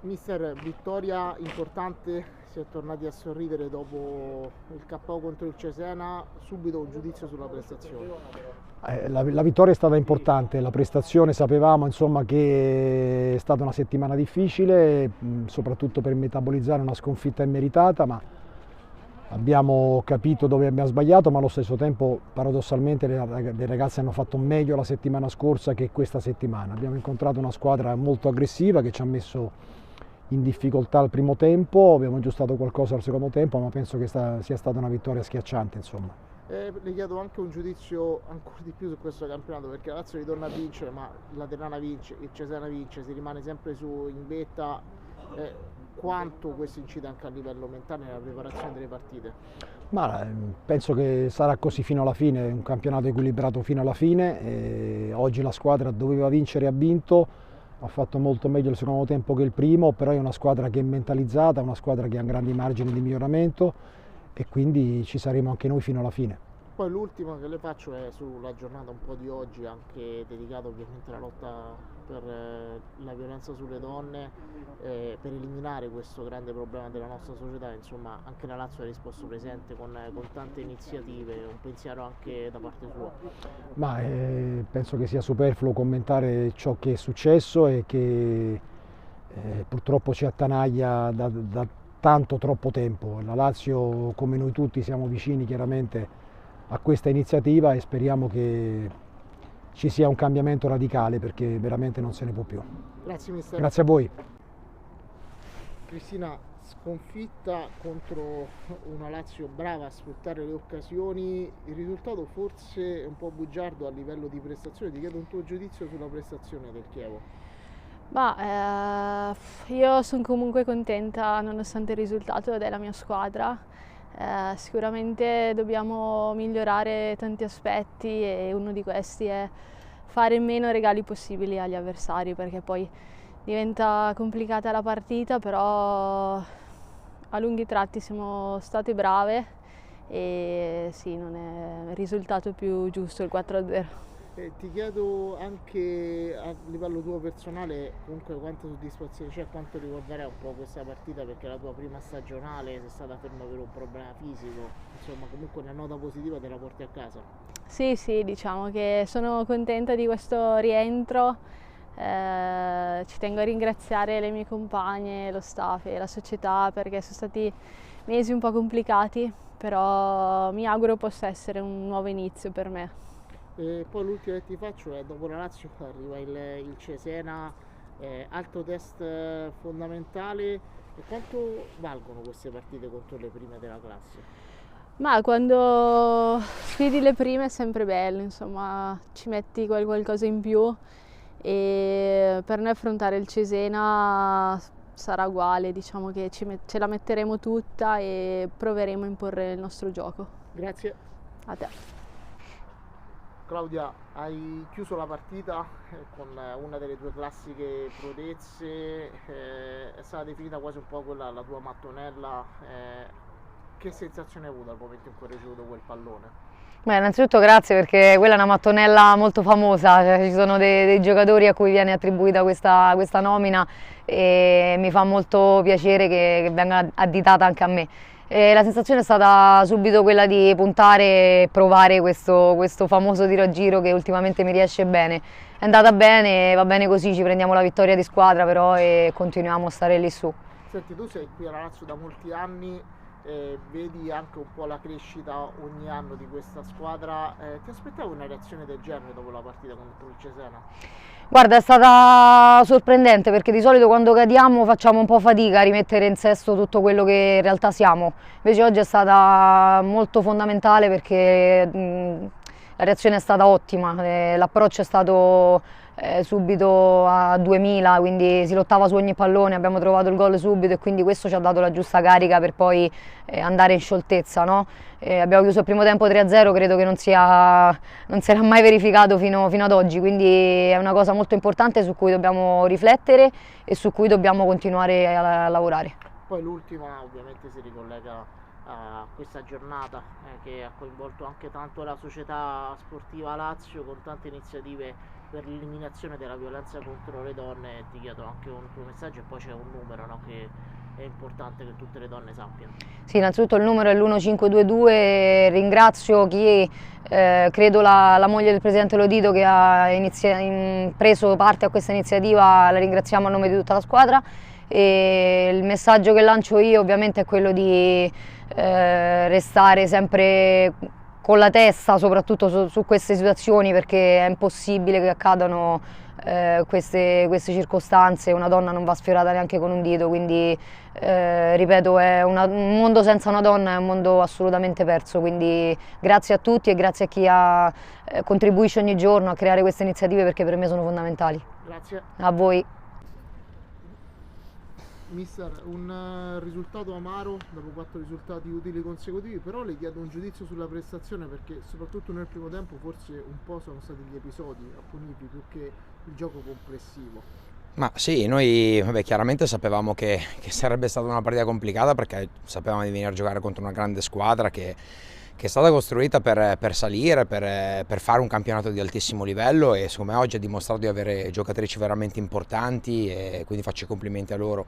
Mister, vittoria importante, si è tornati a sorridere dopo il KO contro il Cesena, subito un giudizio sulla prestazione. La vittoria è stata importante, la prestazione sapevamo insomma, che è stata una settimana difficile, soprattutto per metabolizzare una sconfitta immeritata, ma abbiamo capito dove abbiamo sbagliato, ma allo stesso tempo paradossalmente le ragazze hanno fatto meglio la settimana scorsa che questa settimana. Abbiamo incontrato una squadra molto aggressiva che ci ha messo in difficoltà al primo tempo, abbiamo aggiustato qualcosa al secondo tempo, ma penso che sia stata una vittoria schiacciante, insomma. Le chiedo anche un giudizio ancora di più su questo campionato, perché la Lazio ritorna a vincere, ma la Ternana vince, il Cesena vince, si rimane sempre in vetta. Quanto questo incide anche a livello mentale nella preparazione delle partite? Ma penso che sarà così fino alla fine, un campionato equilibrato fino alla fine. Oggi la squadra doveva vincere e ha vinto, ha fatto molto meglio il secondo tempo che il primo, però è una squadra che è mentalizzata, una squadra che ha grandi margini di miglioramento e quindi ci saremo anche noi fino alla fine. Poi l'ultima che le faccio è sulla giornata un po' di oggi, anche dedicata ovviamente alla lotta per la violenza sulle donne, per eliminare questo grande problema della nostra società. Insomma, anche la Lazio ha risposto presente con tante iniziative, un pensiero anche da parte sua. Ma penso che sia superfluo commentare ciò che è successo e che purtroppo ci attanaglia da tanto troppo tempo. La Lazio, come noi tutti, siamo vicini chiaramente a questa iniziativa e speriamo che ci sia un cambiamento radicale perché veramente non se ne può più. Grazie mister. Grazie a voi. Cristina, sconfitta contro una Lazio brava a sfruttare le occasioni, il risultato forse è un po' bugiardo a livello di prestazione, ti chiedo un tuo giudizio sulla prestazione del Chievo. Io sono comunque contenta nonostante il risultato della mia squadra. Sicuramente dobbiamo migliorare tanti aspetti e uno di questi è fare meno regali possibili agli avversari, perché poi diventa complicata la partita, però a lunghi tratti siamo state brave e non è il risultato più giusto il 4-0. Ti chiedo anche a livello tuo personale comunque quanta soddisfazione c'è, quanto ricorderai un po' questa partita, perché la tua prima stagionale sei stata ferma per un problema fisico, insomma comunque una nota positiva te la porti a casa. Sì, diciamo che sono contenta di questo rientro, ci tengo a ringraziare le mie compagne, lo staff e la società perché sono stati mesi un po' complicati, però mi auguro possa essere un nuovo inizio per me. E poi l'ultima che ti faccio è dopo la Lazio arriva il Cesena, altro test fondamentale, e quanto valgono queste partite contro le prime della classe? Ma quando sfidi le prime è sempre bello, insomma ci metti qualcosa in più e per noi affrontare il Cesena sarà uguale, diciamo che ce la metteremo tutta e proveremo a imporre il nostro gioco. Grazie. A te. Claudia, hai chiuso la partita con una delle tue classiche prodezze, è stata definita quasi un po' quella la tua mattonella. Che sensazione hai avuto al momento in cui hai ricevuto quel pallone? Beh, innanzitutto grazie perché quella è una mattonella molto famosa, cioè, ci sono dei giocatori a cui viene attribuita questa nomina e mi fa molto piacere che venga additata anche a me. E la sensazione è stata subito quella di puntare e provare questo famoso tiro a giro che ultimamente mi riesce bene. È andata bene, va bene così, ci prendiamo la vittoria di squadra però e continuiamo a stare lì su. Senti, tu sei qui alla Lazio da molti anni, vedi anche un po' la crescita ogni anno di questa squadra, ti aspettavi una reazione del genere dopo la partita contro il Cesena? Guarda, è stata sorprendente perché di solito quando cadiamo facciamo un po' fatica a rimettere in sesto tutto quello che in realtà siamo. Invece oggi è stata molto fondamentale perché la reazione è stata ottima, l'approccio è stato subito a 2000, quindi si lottava su ogni pallone, abbiamo trovato il gol subito e quindi questo ci ha dato la giusta carica per poi andare in scioltezza, no? Abbiamo chiuso il primo tempo 3-0, credo che non si era mai verificato fino ad oggi, quindi è una cosa molto importante su cui dobbiamo riflettere e su cui dobbiamo continuare a lavorare. Poi l'ultima ovviamente si ricollega a questa giornata che ha coinvolto anche tanto la società sportiva Lazio con tante iniziative per l'eliminazione della violenza contro le donne. Ti chiedo anche un tuo messaggio e poi c'è un numero, no, che è importante che tutte le donne sappiano. Sì, innanzitutto il numero è l'1522, ringrazio chi, credo la moglie del Presidente Lodito che ha preso parte a questa iniziativa, la ringraziamo a nome di tutta la squadra, e il messaggio che lancio io ovviamente è quello di restare sempre con la testa soprattutto su queste situazioni, perché è impossibile che accadano queste circostanze. Una donna non va sfiorata neanche con un dito, quindi ripeto, un mondo senza una donna è un mondo assolutamente perso, quindi grazie a tutti e grazie a chi contribuisce ogni giorno a creare queste iniziative, perché per me sono fondamentali. Grazie. A voi. Mister, un risultato amaro dopo 4 risultati utili consecutivi, però le chiedo un giudizio sulla prestazione, perché soprattutto nel primo tempo forse un po' sono stati gli episodi a punirvi più che il gioco complessivo. Ma sì, noi chiaramente sapevamo che sarebbe stata una partita complicata, perché sapevamo di venire a giocare contro una grande squadra che è stata costruita per salire, per fare un campionato di altissimo livello, e secondo me oggi ha dimostrato di avere giocatrici veramente importanti, e quindi faccio i complimenti a loro.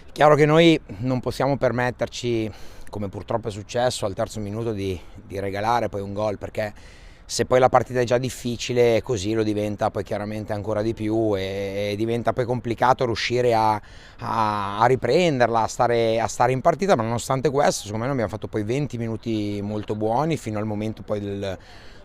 È chiaro che noi non possiamo permetterci, come purtroppo è successo, al terzo minuto di regalare poi un gol, perché se poi la partita è già difficile, così lo diventa poi chiaramente ancora di più, e diventa poi complicato riuscire a riprenderla, a stare in partita. Ma nonostante questo, secondo me noi abbiamo fatto poi 20 minuti molto buoni, fino al momento poi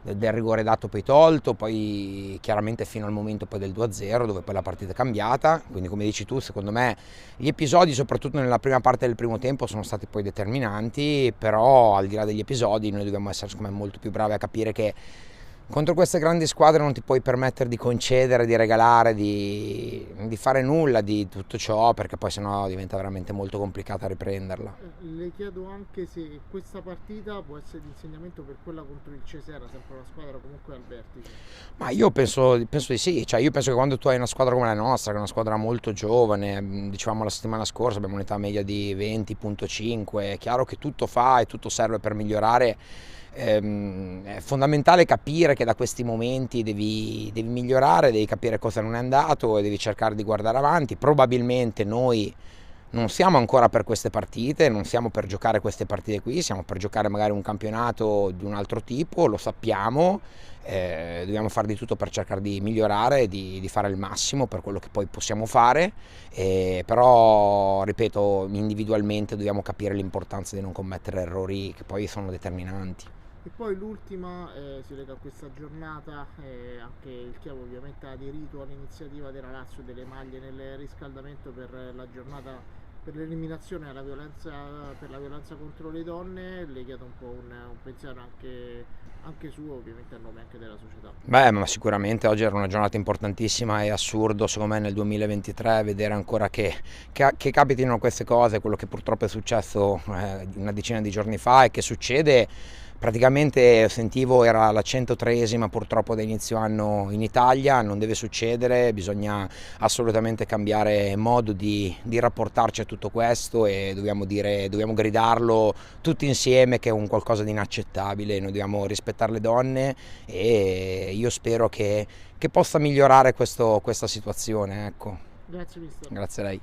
del rigore dato poi tolto, poi chiaramente fino al momento poi del 2-0, dove poi la partita è cambiata. Quindi, come dici tu, secondo me gli episodi, soprattutto nella prima parte del primo tempo, sono stati poi determinanti, però al di là degli episodi noi dobbiamo essere, secondo me, molto più bravi a capire che contro queste grandi squadre non ti puoi permettere di concedere, di regalare, di fare nulla di tutto ciò, perché poi sennò diventa veramente molto complicata riprenderla. Le chiedo anche se questa partita può essere di insegnamento per quella contro il Cesena, sempre una squadra comunque al vertice. Ma io penso di sì, cioè io penso che quando tu hai una squadra come la nostra, che è una squadra molto giovane, dicevamo la settimana scorsa abbiamo un'età media di 20.5, è chiaro che tutto fa e tutto serve per migliorare. È fondamentale capire che da questi momenti devi migliorare, devi capire cosa non è andato e devi cercare di guardare avanti. Probabilmente noi non siamo ancora per queste partite, non siamo per giocare queste partite qui, siamo per giocare magari un campionato di un altro tipo, lo sappiamo, dobbiamo fare di tutto per cercare di migliorare, di fare il massimo per quello che poi possiamo fare, però ripeto, individualmente dobbiamo capire l'importanza di non commettere errori che poi sono determinanti. E poi l'ultima si lega a questa giornata, anche il Chievo ovviamente ha aderito all'iniziativa della Lazio delle maglie nel riscaldamento per la giornata per l'eliminazione alla violenza, per la violenza contro le donne. Le chiedo un po' un pensiero anche suo, ovviamente a nome anche della società. Beh, ma sicuramente oggi era una giornata importantissima, è assurdo secondo me nel 2023 vedere ancora che capitino queste cose, quello che purtroppo è successo una decina di giorni fa e che succede. Praticamente sentivo era la 103esima purtroppo da inizio anno in Italia, non deve succedere, bisogna assolutamente cambiare modo di rapportarci a tutto questo, e dobbiamo gridarlo tutti insieme che è un qualcosa di inaccettabile. Noi dobbiamo rispettare le donne, e io spero che possa migliorare questa situazione. Ecco. Grazie mister. Grazie a lei.